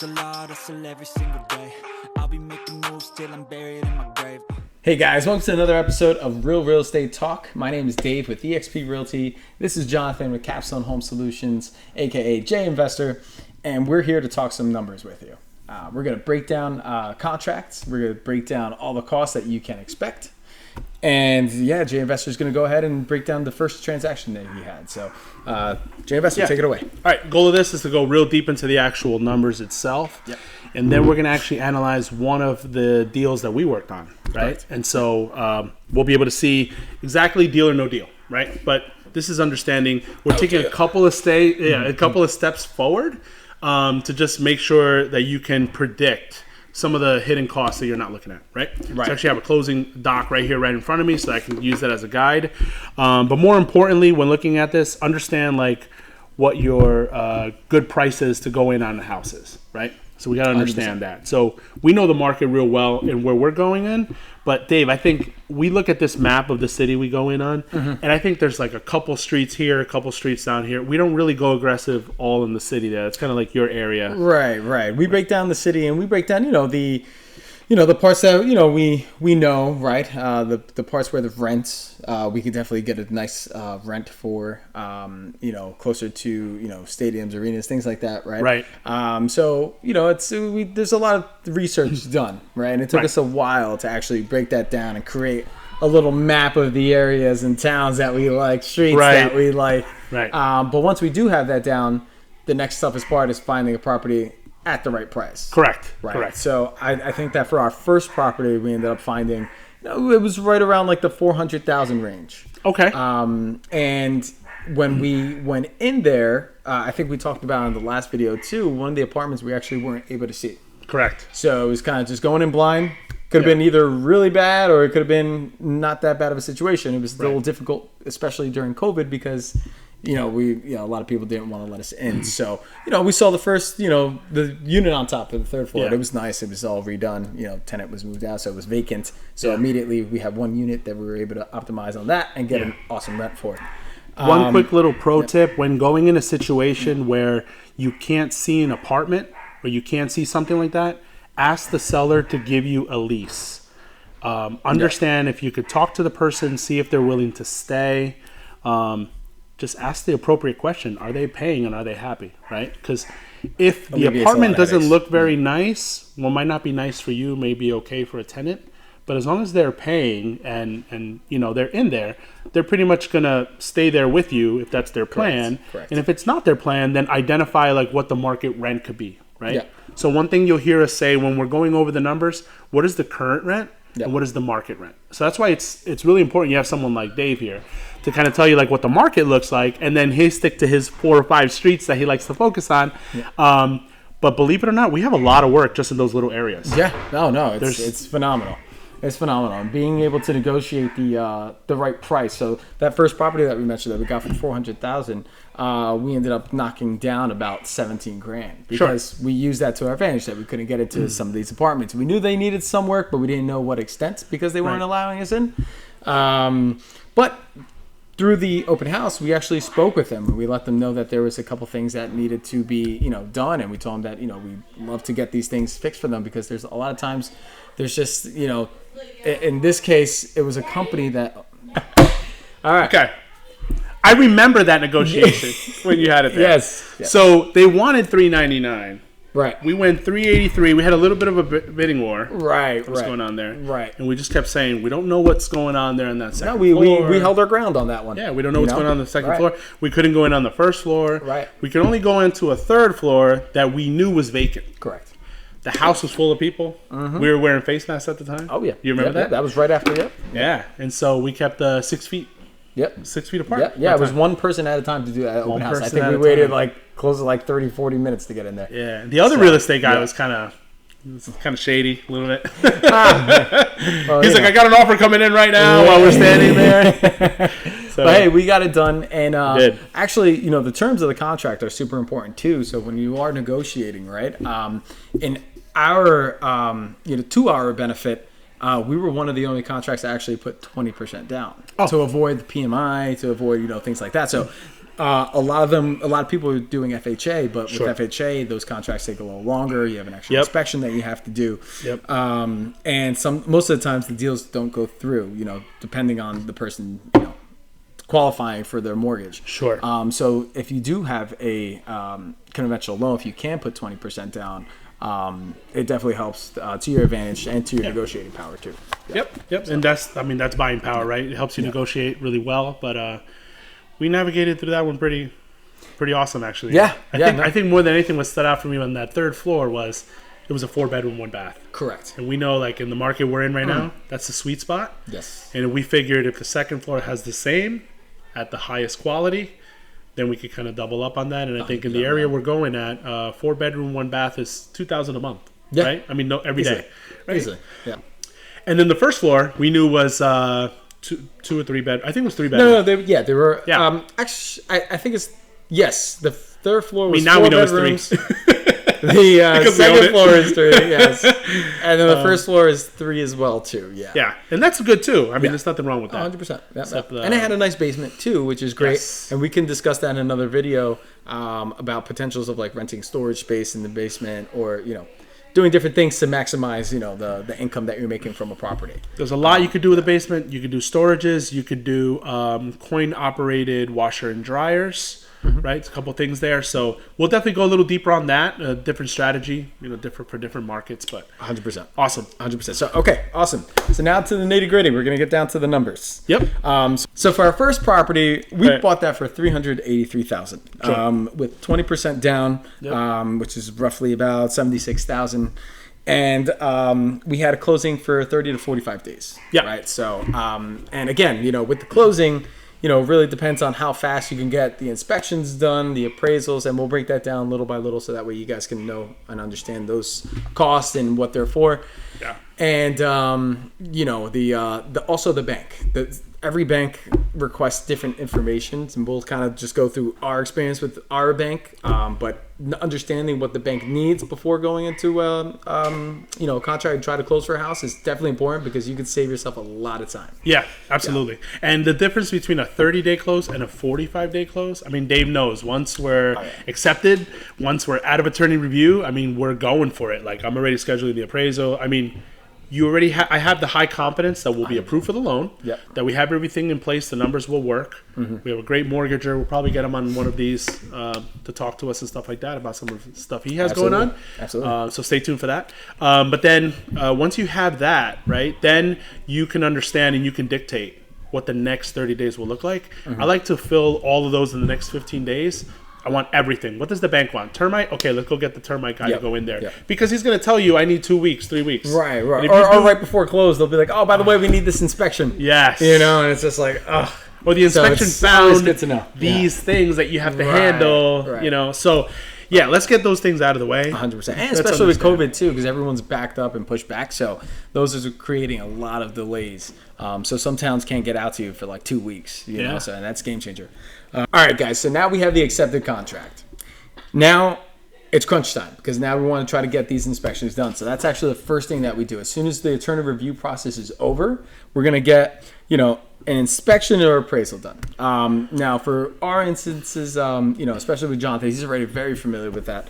a lot, hustle every single day. I'll be making moves till I'm buried in my grave. Hey guys, welcome to another episode of Real Real Estate Talk. My name is Dave with eXp Realty. This is Jonathan with Capstone Home Solutions, aka J Investor, and we're here to talk some numbers with you. We're going to break down contracts. We're going to break down all the costs that you can expect. And yeah, J Investor is going to go ahead and break down the first transaction that he had. So, J Investor, take it away. All right, goal of this is to go real deep into the actual numbers itself. Yep. And then we're going to actually analyze one of the deals that we worked on, right? And so we'll be able to see exactly deal or no deal, right? But this is understanding we're taking a couple of steps forward to just make sure that you can predict some of the hidden costs that you're not looking at, right? So I actually have a closing doc right here, right in front of me, so I can use that as a guide. But more importantly, when looking at this, understand like what your good price is to go in on the houses, right? So we got to understand 100%. That. So we know the market real well and where we're going in. But Dave, I think we look at this map of the city we go in on, and I think there's like a couple streets here, a couple streets down here. We don't really go aggressive all in the city there. It's kind of like your area. Right. We break down the city and we break down, the parts that, we know, right? The parts where the rents, we could definitely get a nice rent for, closer to, stadiums, arenas, things like that, right? Right. So, there's a lot of research done, right? And it took us a while to actually break that down and create a little map of the areas and towns that we like, streets that we like. Right. But once we do have that down, the next toughest part is finding a property at the right price. Correct. Right. Correct. So I think that for our first property, we ended up finding, it was right around like the 400,000 range. Okay. And when we went in there, I think we talked about in the last video too, one of the apartments we actually weren't able to see. Correct. So it was kind of just going in blind. Could have been either really bad or it could have been not that bad of a situation. It was a little difficult, especially during COVID, because a lot of people didn't want to let us in. So, we saw the first, the unit on top of the third floor. Yeah. It was nice. It was all redone. Tenant was moved out, so it was vacant. So immediately we have one unit that we were able to optimize on that and get an awesome rent for. One quick little pro tip: when going in a situation where you can't see an apartment or you can't see something like that, ask the seller to give you a lease. Understand if you could talk to the person, see if they're willing to stay. Just ask the appropriate question. Are they paying and are they happy, right? Because if the apartment doesn't look very nice, well, might not be nice for you, may be okay for a tenant. But as long as they're paying and they're in there, they're pretty much going to stay there with you if that's their plan. Correct. And if it's not their plan, then identify like what the market rent could be, right? Yeah. So one thing you'll hear us say when we're going over the numbers, what is the current rent and what is the market rent? So that's why it's really important you have someone like Dave here to kind of tell you like what the market looks like, and then he stick to his 4 or 5 streets that he likes to focus on. Yeah. But believe it or not, we have a lot of work just in those little areas. Yeah, no, it's phenomenal. It's phenomenal. And being able to negotiate the right price. So that first property that we mentioned that we got for $400,000, we ended up knocking down about $17,000 because we used that to our advantage, that we couldn't get into some of these apartments. We knew they needed some work, but we didn't know what extent because they weren't allowing us in. But through the open house, we actually spoke with them. We let them know that there was a couple things that needed to be, done, and we told them that, we love to get these things fixed for them, because there's a lot of times there's just, in this case, it was a company that. All right. Okay. I remember that negotiation when you had it there. Yes. So they wanted $399. Right. We went $383. We had a little bit of a bidding war. Right. What's going on there? Right. And we just kept saying, we don't know what's going on there on that second floor. We held our ground on that one. Yeah, we don't know what's going on the second floor. We couldn't go in on the first floor. Right. We could only go into a third floor that we knew was vacant. Correct. The house was full of people. Mm-hmm. We were wearing face masks at the time. Oh, yeah. You remember that? That was right after, Yeah. And so we kept 6 feet. Yep. 6 feet apart. Yeah, it was one person at a time to do that open house. I think we waited close to 30, 40 minutes to get in there. Yeah. The other real estate guy was kind of shady a little bit. He's like, I got an offer coming in right now while we're standing there. But hey, we got it done. And actually, the terms of the contract are super important too. So when you are negotiating, right, in our, to our benefit, we were one of the only contracts that actually put 20% down to avoid the PMI, to avoid, things like that. So A lot of people are doing FHA, but Sure. with FHA, those contracts take a little longer. You have an extra Yep. inspection that you have to do. Yep. And most of the times the deals don't go through, depending on the person, qualifying for their mortgage. Sure. So if you do have a conventional loan, if you can put 20% down, it definitely helps to your advantage and to your negotiating power too. Yep. And that's buying power, right? It helps you negotiate really well. But we navigated through that one pretty awesome, actually. Yeah. I think more than anything, what stood out for me on that third floor was it was a 4-bedroom, 1-bath. Correct. And we know, like in the market we're in right now, that's the sweet spot. Yes. And we figured if the second floor has the same at the highest quality, then we could kind of double up on that. And I think in the area we're going at, 4-bedroom, 1-bath is $2,000 a month. Yeah. Right? I mean, every Easily. day. Right? Easily. Yeah. And then the first floor we knew was 2 or 3 bed. I think it was 3 bedrooms. No, they were. Yeah. Actually, I think it's yes. The third floor was now 4 we know bedrooms. it's 3. The we own second it. floor is 3. Yes, and then the first floor is 3 as well too. Yeah. Yeah, and that's good too. I mean, there's nothing wrong with that. 100%. Yeah, Except, and it had a nice basement too, which is great. Yes. And we can discuss that in another video about potentials of like renting storage space in the basement, or doing different things to maximize the income that you're making from a property. There's a lot you could do with the basement. You could do storages. You could do coin-operated washer and dryers. Right, it's a couple things there. So we'll definitely go a little deeper on that. A different strategy, different for different markets. But 100%. awesome. 100%. So okay, awesome. So now to the nitty gritty. We're gonna get down to the numbers. Yep. So for our first property, we Right. bought that for $383,000, Sure. with 20% down, which is roughly about $76,000, and we had a closing for 30 to 45 days. Yeah. Right. So and again, with the closing, it really depends on how fast you can get the inspections done, the appraisals, and we'll break that down little by little so that way you guys can know and understand those costs and what they're for. Yeah. And also the bank. Every bank requests different information, and we'll kind of just go through our experience with our bank. But understanding what the bank needs before going into a contract and try to close for a house is definitely important, because you could save yourself a lot of time. Yeah, absolutely. And the difference between a 30-day close and a 45-day close, I mean, Dave knows. Once we're accepted, once we're out of attorney review, I mean, we're going for it. Like, I'm already scheduling the appraisal. I mean, you already I have the high confidence that we'll be approved for the loan, that we have everything in place, the numbers will work. We have a great mortgager. We'll probably get him on one of these to talk to us and stuff like that about some of the stuff he has going on. Absolutely. So stay tuned for that. But then once you have that, right, then you can understand and you can dictate what the next 30 days will look like. I like to fill all of those in the next 15 days. I want everything. What does the bank want? Termite? Okay, let's go get the termite guy to go in there. Because he's going to tell you, I need 2 weeks, 3 weeks. Right. And Or if you do- right before close, they'll be like, "Oh, by the way, we need this inspection." Yes. And it's just like, ugh. Or the inspection it's always found good to know. these things that you have to Right, handle, right. So, yeah, let's get those things out of the way. 100%. And Let's especially with understand. COVID too, because everyone's backed up and pushed back. So those are creating a lot of delays. So some towns can't get out to you for like 2 weeks, you know, so and that's a game changer. All right, guys. So now we have the accepted contract. Now it's crunch time, because now we want to try to get these inspections done. So that's actually the first thing that we do. As soon as the attorney review process is over, we're going to get, an inspection or appraisal done. Now for our instances, especially with Jonathan, he's already very familiar with that.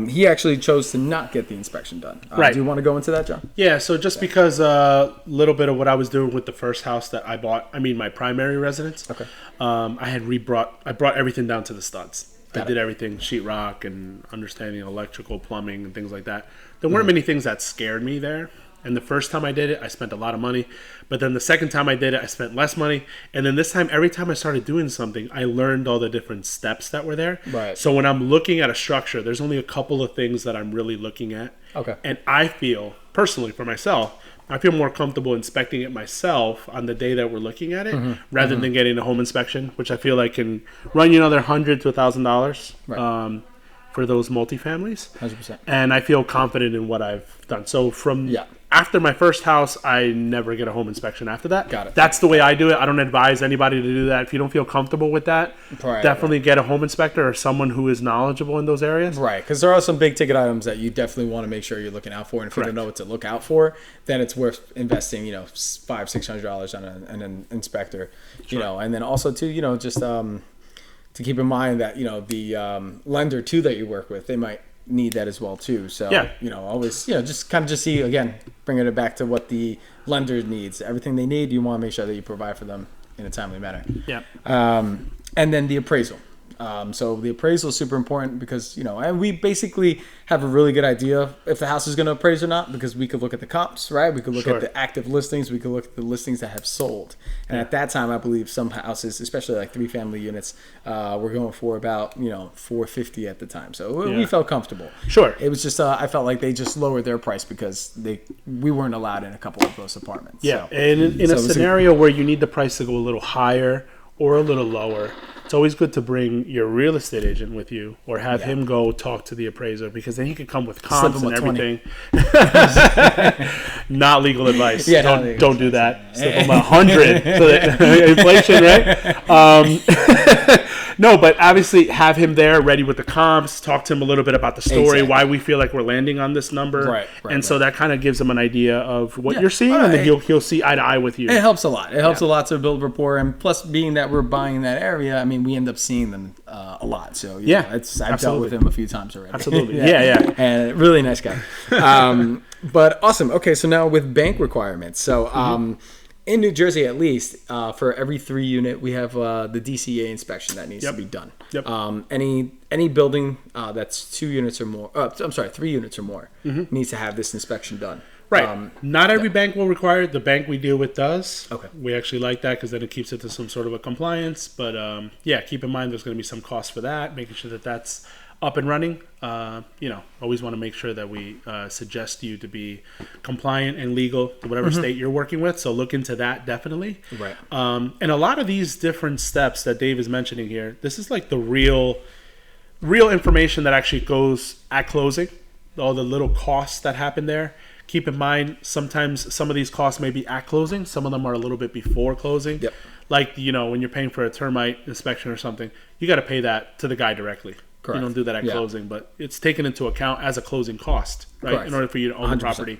He actually chose to not get the inspection done. Right. Do you want to go into that, John? Yeah, so just because a little bit of what I was doing with the first house that I bought, my primary residence, Okay. I brought everything down to the studs. I Got did it. everything, sheetrock and understanding electrical, plumbing, and things like that. There weren't many things that scared me there. And the first time I did it, I spent a lot of money. But then the second time I did it, I spent less money. And then this time, every time I started doing something, I learned all the different steps that were there. Right. So when I'm looking at a structure, there's only a couple of things that I'm really looking at. Okay. And I feel, personally for myself, I feel more comfortable inspecting it myself on the day that we're looking at it, rather than getting a home inspection, which I feel like can run you another $100 to $1,000 Right. for those multifamilies. 100%. And I feel confident in what I've done. So from after my first house, I never get a home inspection after that. Got it. That's the way I do it. I don't advise anybody to do that. If you don't feel comfortable with that, Right, definitely get a home inspector or someone who is knowledgeable in those areas. Right, because there are some big ticket items that you definitely want to make sure you're looking out for, and if you Correct. don't know what to look out for, then it's worth investing, $500-600 on an inspector, and then also too, just to keep in mind that the lender too that you work with, they might need that as well too. So always just kind of just see, again, bringing it back to what the lender needs. Everything they need, you want to make sure that you provide for them in a timely manner. Yeah. And then the appraisal. So the appraisal is super important because, and we basically have a really good idea if the house is going to appraise or not, because we could look at the comps, right? We could look at the active listings. We could look at the listings that have sold. And at that time, I believe some houses, especially like 3-family units, were going for about, $450 at the time. So we felt comfortable. Sure. It was just, I felt like they just lowered their price because we weren't allowed in a couple of those apartments. Yeah. So, and in a scenario where you need the price to go a little higher or a little lower, it's always good to bring your real estate agent with you or have him go talk to the appraiser, because then he could come with comps and everything. Not legal advice. Yeah, don't do that. Slip him 100 so that inflation, right? No, but obviously have him there ready with the comps, talk to him a little bit about the story, why we feel like we're landing on this number. Right. So that kind of gives him an idea of what you're seeing, and then he'll see eye to eye with you. It helps a lot. It helps a lot to build rapport, and plus being that we're buying in that area, I mean, we end up seeing them a lot. So I've dealt with him a few times already. Absolutely. Yeah. And really nice guy. But awesome. Okay, so now with bank requirements. So in New Jersey, at least, for every 3 unit, we have the DCA inspection that needs to be done. Yep. Any building that's 2 units or more, 3 units or more, needs to have this inspection done. Right. Not every bank will require it. The bank we deal with does. Okay. We actually like that because then it keeps it to some sort of a compliance. But keep in mind there's going to be some cost for that, making sure that that's up and running. Always want to make sure that we suggest you to be compliant and legal to whatever state you're working with. So look into that definitely. Right. And a lot of these different steps that Dave is mentioning here, this is like the real information that actually goes at closing, all the little costs that happen there. Keep in mind, sometimes some of these costs may be at closing. Some of them are a little bit before closing. Yep. Like, when you're paying for a termite inspection or something, you got to pay that to the guy directly. Correct. You don't do that at closing, but it's taken into account as a closing cost, right? Correct. In order for you to own the property.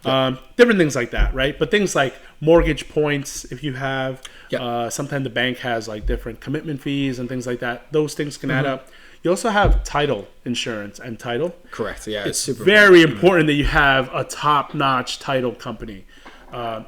Different things like that, right? But things like mortgage points, if you have, sometimes the bank has like different commitment fees and things like that. Those things can add up. You also have title insurance and title. Correct. Yeah, it's super very important that you have a top-notch title company.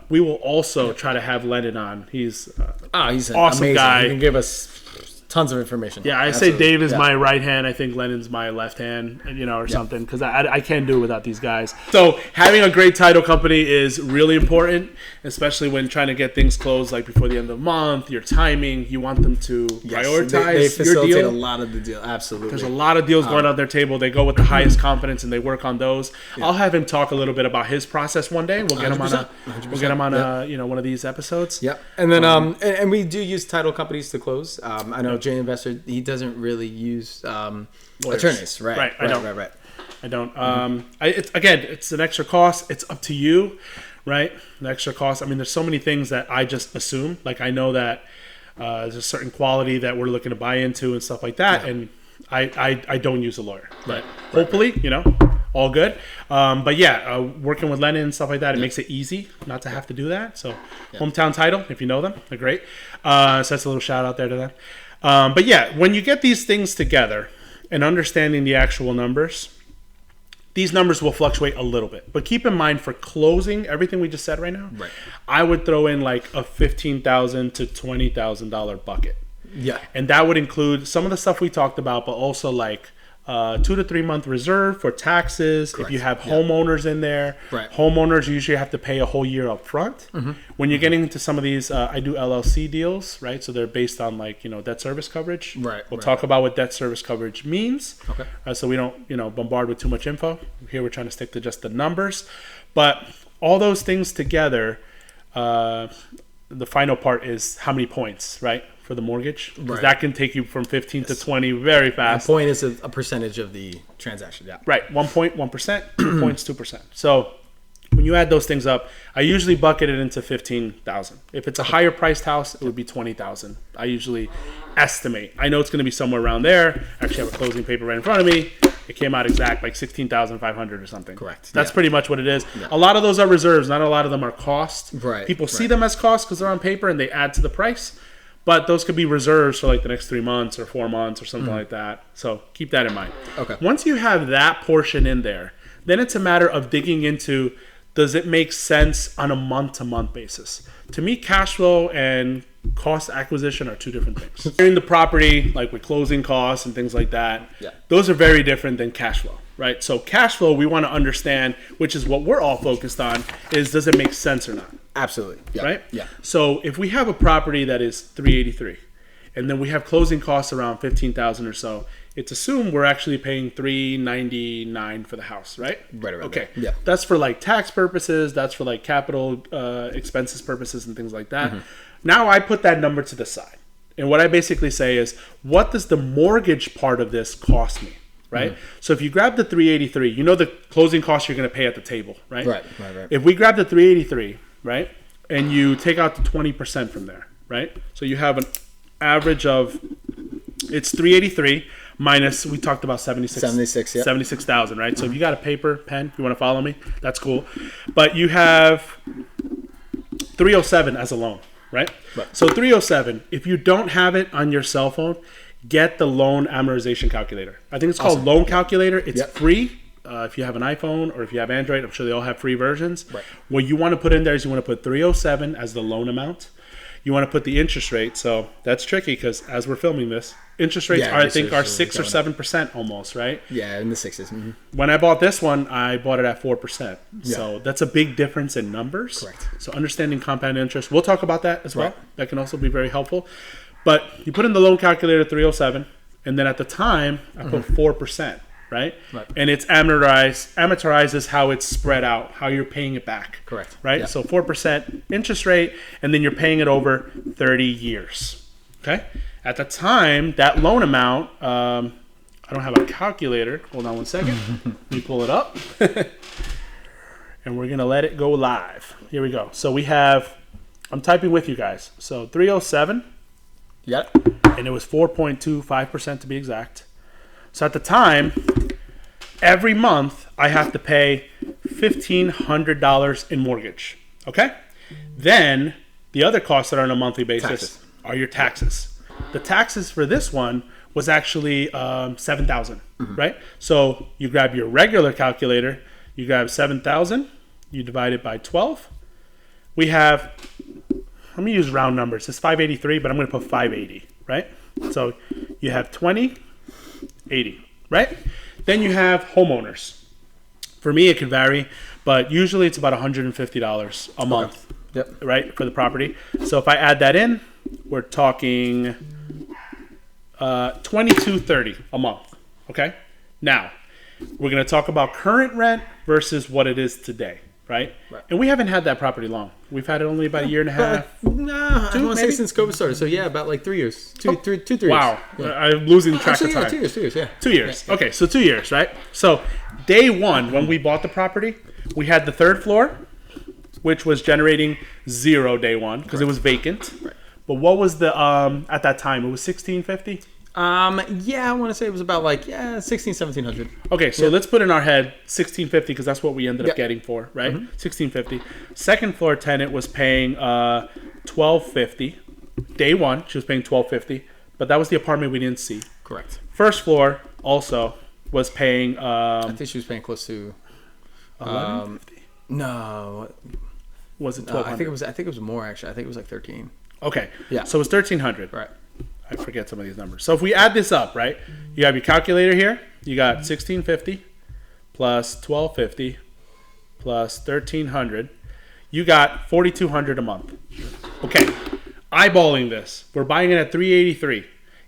We will also try to have Lennon on. He's an awesome amazing guy. He can give us tons of information. Yeah, I say Dave is my right hand. I think Lennon's my left hand, or something, because I can't do it without these guys. So having a great title company is really important, especially when trying to get things closed like before the end of the month. Your timing, you want them to prioritize they facilitate your deal. A lot of the deal. Absolutely. There's a lot of deals going on their table. They go with the highest confidence and they work on those. I'll have him talk a little bit about his process one day. We'll get him on one of these episodes. Yep. And then and we do use title companies to close. I know Jay Investor, he doesn't really use attorneys, right? Right. I don't. It's an extra cost. It's up to you, right? An extra cost. I mean, there's so many things that I just assume. Like I know that there's a certain quality that we're looking to buy into and stuff like that, and I don't use a lawyer. Right. Hopefully, all good. Working with Lennon and stuff like that, it makes it easy not to have to do that. So, Hometown Title, if you know them, they're great. So that's a little shout out there to them. When you get these things together and understanding the actual numbers, these numbers will fluctuate a little bit. But keep in mind, for closing, everything we just said right now, I would throw in like a $15,000 to $20,000 bucket. Yeah. And that would include some of the stuff we talked about, but also like 2 to 3 month reserve for taxes. Correct. If you have homeowners in there, homeowners usually have to pay a whole year up front. When you're getting into some of these, I do LLC deals, right? So they're based on like, debt service coverage. We'll talk about what debt service coverage means. Okay. So we don't, bombard with too much info. Here we're trying to stick to just the numbers. But all those things together, the final part is how many points, right? For the mortgage, because that can take you from 15 to 20 very fast. The point is a percentage of the transaction. Yeah. Right. 1 point, 1%, 2 points, 2%. So when you add those things up, I usually bucket it into 15,000. If it's a higher priced house, it would be 20,000. I usually estimate. I know it's going to be somewhere around there. I actually have a closing paper right in front of me. It came out exact, like 16,500 or something. Correct. That's pretty much what it is. Yeah. A lot of those are reserves. Not a lot of them are cost. Right. People see them as cost because they're on paper and they add to the price. But those could be reserves for like the next 3 months or 4 months or something like that. So keep that in mind. Okay. Once you have that portion in there, then it's a matter of digging into, does it make sense on a month-to-month basis? To me, cash flow and cost acquisition are two different things. During the property, like with closing costs and things like that, those are very different than cash flow, right? So cash flow, we want to understand, which is what we're all focused on, is does it make sense or not? Absolutely. Yeah. Right? Yeah. So if we have a property that is 383, and then we have closing costs around 15,000 or so, it's assumed we're actually paying 399 for the house, right? Right. Okay. Yeah. That's for like tax purposes. That's for like capital expenses purposes and things like that. Now I put that number to the side, and what I basically say is, what does the mortgage part of this cost me? Right. So if you grab the 383, you know the closing costs you're going to pay at the table, right? Right. If we grab the 383, right, and you take out the 20% from there, right? So you have an average of, it's 383 minus, we talked about 76, yeah. 76,000, right? So if you got a paper, pen, you want to follow me, that's cool. But you have 307 as a loan, right? So 307, if you don't have it on your cell phone, get the loan amortization calculator. I think it's called Loan Calculator. It's free. If you have an iPhone or if you have Android, I'm sure they all have free versions. What you want to put in there is you want to put 307 as the loan amount. You want to put the interest rate. So that's tricky because as we're filming this, interest rates are 6 or 7% almost, right? Yeah, in the 6s. When I bought this one, I bought it at 4%. So that's a big difference in numbers. Correct. So understanding compound interest, we'll talk about that as well. That can also be very helpful. But you put in the loan calculator 307, and then at the time I put 4%. Right? And it's amortizes how it's spread out, how you're paying it back. Correct. Right? So 4% interest rate, and then you're paying it over 30 years. Okay? At the time, that loan amount, I don't have a calculator. Hold on one second. Let me pull it up. And we're going to let it go live. Here we go. So we have, I'm typing with you guys. So 307. Yep. And it was 4.25% to be exact. So at the time, every month I have to pay $1,500 in mortgage. Okay? Then the other costs that are on a monthly basis are your taxes. The taxes for this one was actually $7,000, right? So you grab your regular calculator, you grab 7,000, you divide it by 12. We have, let me use round numbers. It's 583, but I'm going to put 580, right? So you have 2080, right? Then you have homeowners. For me, it can vary, but usually it's about $150 a month, right, for the property. So if I add that in, we're talking $22.30 a month. Okay. Now we're going to talk about current rent versus what it is today, right? And we haven't had that property long. We've had it only about a year and a half. Nah, I want to say since COVID started. So yeah, about like 3 years. 3 years. Wow. Yeah. I'm losing track of time. 2 years, yeah. 2 years. Yeah. Okay, so 2 years, right? So day one, when we bought the property, we had the third floor, which was generating 0 day one because it was vacant. But what was the at that time? It was $1,650. Yeah, I want to say it was about like $1,700. Okay, so let's put in our head $1,650 because that's what we ended up getting for, right? $1,650. Second floor tenant was paying $1,250. Day one, she was paying $1,250, but that was the apartment we didn't see. Correct. First floor also was paying. I think she was paying close to. $1,150. No. Was it $1,200? I think it was more actually. I think it was like 13. Okay. Yeah. So it was $1,300. Right. I forget some of these numbers. So if we add this up, right? You have your calculator here. You got $1,650 plus $1,250 plus $1,300. You got $4,200 a month. Okay. Eyeballing this, we're buying it at $383.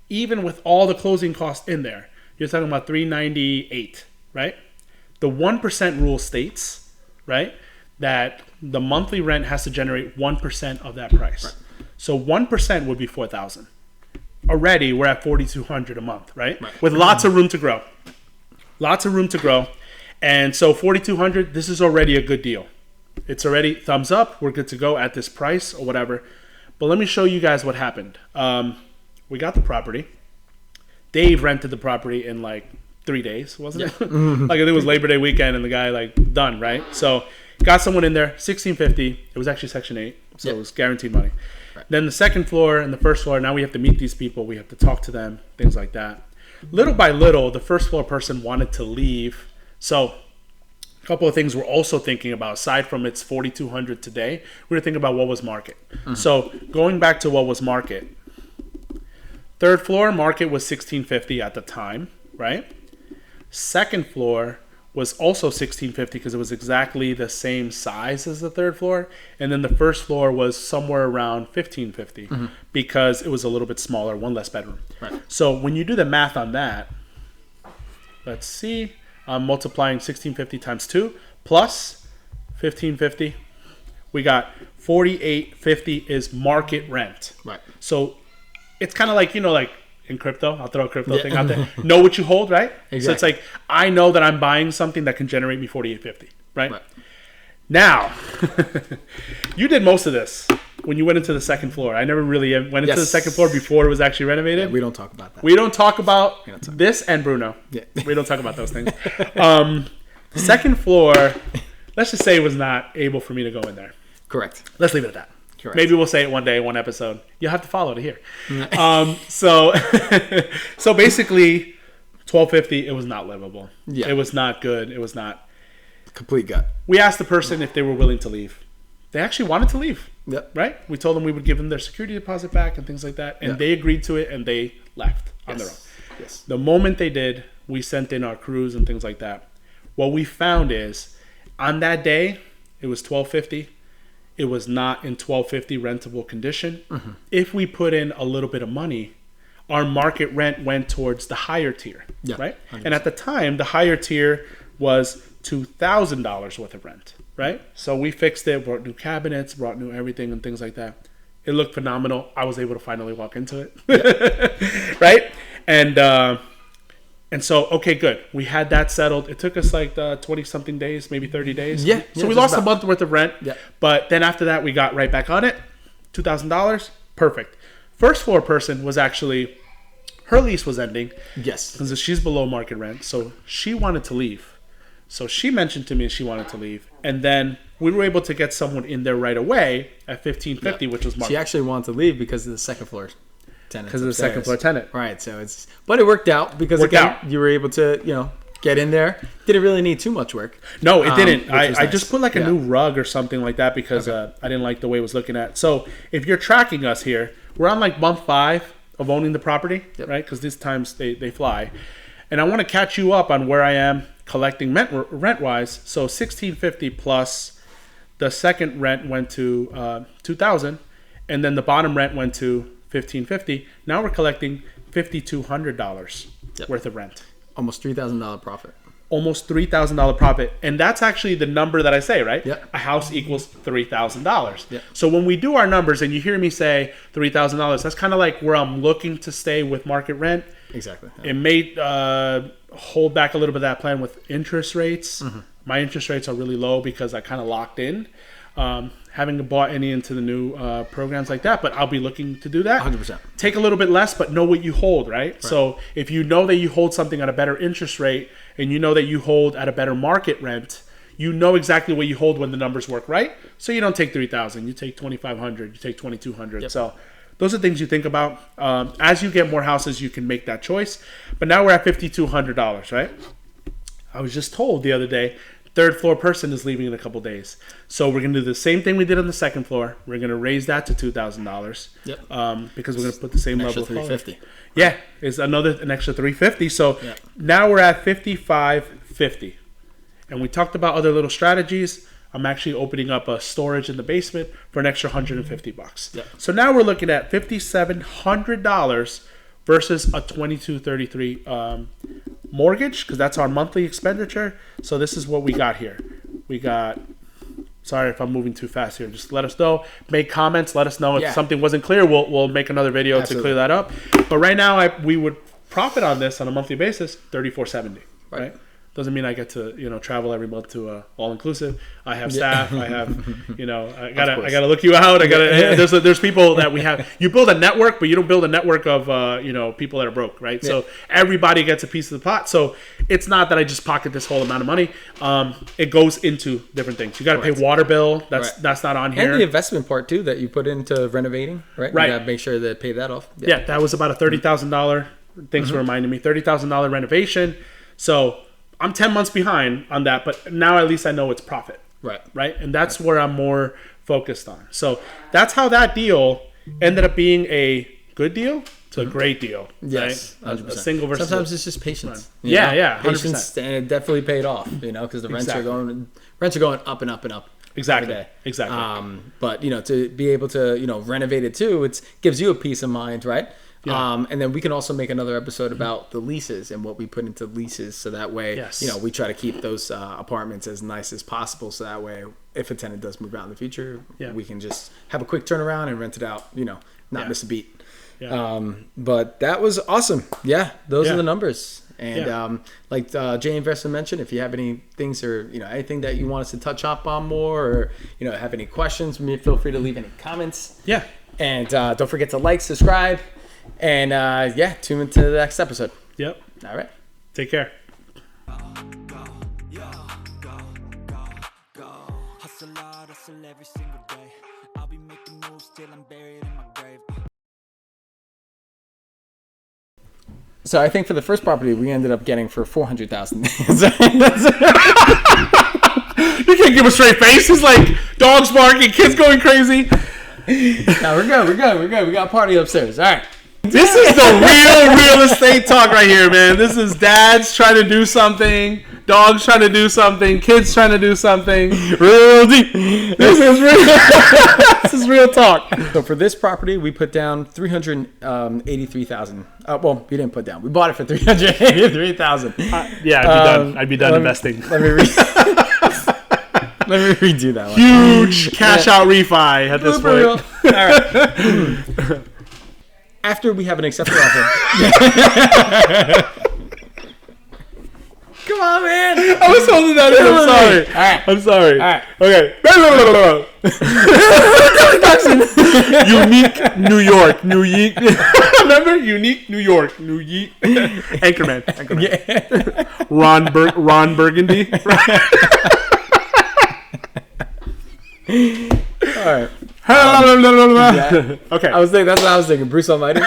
Even with all the closing costs in there, you're talking about $398, right? The 1% rule states, right, that the monthly rent has to generate 1% of that price. Right. So 1% would be $4,000. Already, we're at $4,200 a month, right? With lots of room to grow. Lots of room to grow. And so $4,200, this is already a good deal. It's already thumbs up. We're good to go at this price or whatever. But let me show you guys what happened. We got the property. Dave rented the property in like 3 days, wasn't it? Like I think it was Labor Day weekend and the guy like done, right? So got someone in there, $1,650. It was actually Section 8, so it was guaranteed money. Then the second floor and the first floor, now we have to meet these people. We have to talk to them, things like that. Little by little, the first floor person wanted to leave. So a couple of things we're also thinking about, aside from it's 4,200 today, we're thinking about what was market. So going back to what was market, third floor market was 1,650 at the time, right? Second floor was also 1,650 because it was exactly the same size as the third floor. And then the first floor was somewhere around 1,550 because it was a little bit smaller, one less bedroom. Right. So when you do the math on that, let's see, I'm multiplying 1,650 times 2 plus 1,550. We got 4,850 is market rent. Right. So it's kind of like, like in crypto, I'll throw a crypto thing out there. Know what you hold, right? Exactly. So it's like, I know that I'm buying something that can generate me 4,850, right? Now, you did most of this when you went into the second floor. I never really went into the second floor before it was actually renovated. Yeah, we don't talk about that. We don't talk about this and Bruno. Yeah. We don't talk about those things. Second floor, let's just say it was not able for me to go in there. Correct. Let's leave it at that. Correct. Maybe we'll say it one day, one episode. You'll have to follow to hear. So basically, 1,250. It was not livable. Yeah. It was not good. It was not. Complete gut. We asked the person if they were willing to leave. They actually wanted to leave. Yep. Right. We told them we would give them their security deposit back and things like that, and they agreed to it and they left on their own. Yes. The moment they did, we sent in our crews and things like that. What we found is, on that day, it was 1,250. It was not in 1,250 rentable condition. If we put in a little bit of money, our market rent went towards the higher tier, right? 100%. And at the time, the higher tier was $2,000 worth of rent, right? So we fixed it, brought new cabinets, brought new everything and things like that. It looked phenomenal. I was able to finally walk into it, right? And so, okay, good. We had that settled. It took us like 20-something days, maybe 30 days. Yeah. So we lost a month worth of rent. Yeah. But then after that, we got right back on it. $2,000. Perfect. First floor person was actually, her lease was ending. Yes. Because she's below market rent. So she wanted to leave. So she mentioned to me she wanted to leave. And then we were able to get someone in there right away at $1,550, which was market. She actually wanted to leave because of the second floor tenant. Because of the second floor tenant. Right. So but it worked out because you were able to, get in there. Didn't really need too much work. No, it didn't. I nice. just put like a new rug or something like that because I didn't like the way it was looking at. So if you're tracking us here, we're on like month 5 of owning the property, right? Because these times they fly. And I want to catch you up on where I am collecting rent-wise. So $1,650 plus the second rent went to $2,000, and then the bottom rent went to $1,550. Now we're collecting $5,200 worth of rent. Almost $3,000 profit. Almost $3,000 profit. And that's actually the number that I say, right? Yep. A house equals $3,000. Yep. So when we do our numbers and you hear me say $3,000, that's kind of like where I'm looking to stay with market rent. Exactly. Yeah. It may hold back a little bit of that plan with interest rates. My interest rates are really low because I kind of locked in. Haven't bought any into the new programs like that, but I'll be looking to do that. 100%. Take a little bit less, but know what you hold, right? So if you know that you hold something at a better interest rate and you know that you hold at a better market rent, you know exactly what you hold when the numbers work right. So you don't take $3,000, you take $2,500, you take $2,200. Yep. So those are things you think about. As you get more houses, you can make that choice. But now we're at $5,200, right? I was just told the other day, third floor person is leaving in a couple days. So we're going to do the same thing we did on the second floor. We're going to raise that to $2,000. Yep. Because we're going to put the same level of $350. Yeah, it's an extra $350. So now we're at $5,550. And we talked about other little strategies. I'm actually opening up a storage in the basement for an extra $150. Yep. So now we're looking at $5,700 versus a $2,233 mortgage, because that's our monthly expenditure. So this is what we got here. We got, sorry if I'm moving too fast here, just let us know, make comments, let us know if something wasn't clear. We'll make another video to clear that up. But right now we would profit on this on a monthly basis $34.70, right? Doesn't mean I get to, travel every month to all inclusive. I have staff. I have, I gotta look you out. There's people that we have. You build a network, but you don't build a network of people that are broke, right? Yeah. So everybody gets a piece of the pot. So it's not that I just pocket this whole amount of money. It goes into different things. You got to pay water bill. That's not on here. And the investment part too that you put into renovating, right? Right. You gotta make sure to pay that off. Yeah, that was about a $30,000. Thanks for reminding me. $30,000 renovation. So I'm 10 months behind on that, but now at least I know it's profit. Right. And that's where I'm more focused on. So that's how that deal ended up being a good deal to a great deal. Yes. Right? A single versus. Sometimes it's just patience. Yeah. 100%. Patience, and it definitely paid off, because the rents are going up and up and up. Exactly. But to be able to renovate it too, it gives you a peace of mind, right? Yeah. And then we can also make another episode about the leases and what we put into leases, so that way, we try to keep those apartments as nice as possible. So that way, if a tenant does move out in the future, we can just have a quick turnaround and rent it out. Not miss a beat. Yeah. But that was awesome. Yeah, those are the numbers. And like Jay Investor mentioned, if you have any things or anything that you want us to touch up on more, or have any questions, feel free to leave any comments. Yeah. And don't forget to like, subscribe. And tune into the next episode. Yep. All right. Take care. Hustle hard, hustle every single day. I'll be making moves till I'm buried in my grave. So I think for the first property we ended up getting for $400,000. You can't give a straight face. It's like dogs barking, kids going crazy. No, we're good. We got a party upstairs. All right. This is the real estate talk right here, man. This is dads trying to do something, dogs trying to do something, kids trying to do something. Real deep. This is real. This is real talk. So for this property, we put down $383,000. Well, we didn't put down. We bought it for $383,000. I'd be done investing. Let me redo that one. Huge cash out refi at this point. All right. After we have an accepted offer. Come on, man. I was holding that in. I'm sorry. All right. I'm sorry. All right. Okay. Unique New York. Remember? Unique New York. Anchorman. Yeah. Ron Burgundy. All right. Yeah. Okay. That's what I was thinking. Bruce Almighty.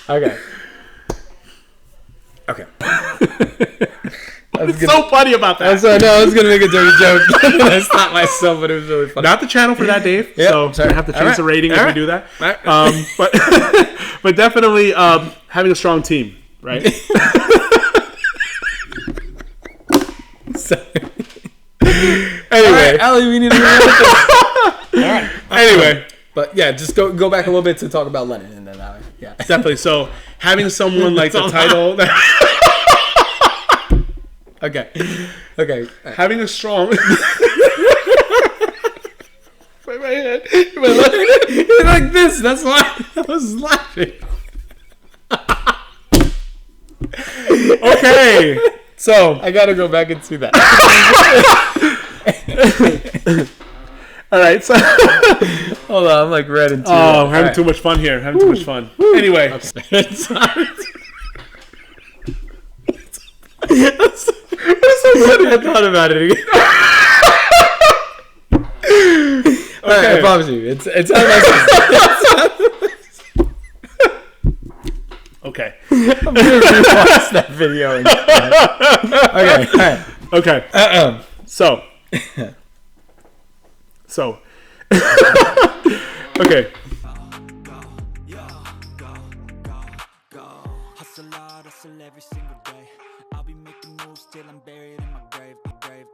Okay. What's so funny about that? I was gonna make a dirty joke. I stopped myself, but it was really funny. Not the channel for that, Dave. Yep. So Sorry. I have to change the rating if we do that. Right. But definitely having a strong team, right? Anyway, Allie, we need to. All right. Anyway, but yeah, just go back a little bit to talk about Lennon, and then definitely. So having someone like the title. Okay. Having a strong. Wait, my head. You're like this. That's why I was laughing. Okay. So I gotta go back and see that. All right. So hold on, I'm like red and teary. Oh, we're having too much fun here. Having too much fun. Anyway. What's so funny? I thought about it again. All right, I promise you, it's how Okay. I'm gonna rewatch that video. Okay. All right. Okay. So. Okay. Hustle hard, hustle every single day. I'll be making moves till I'm buried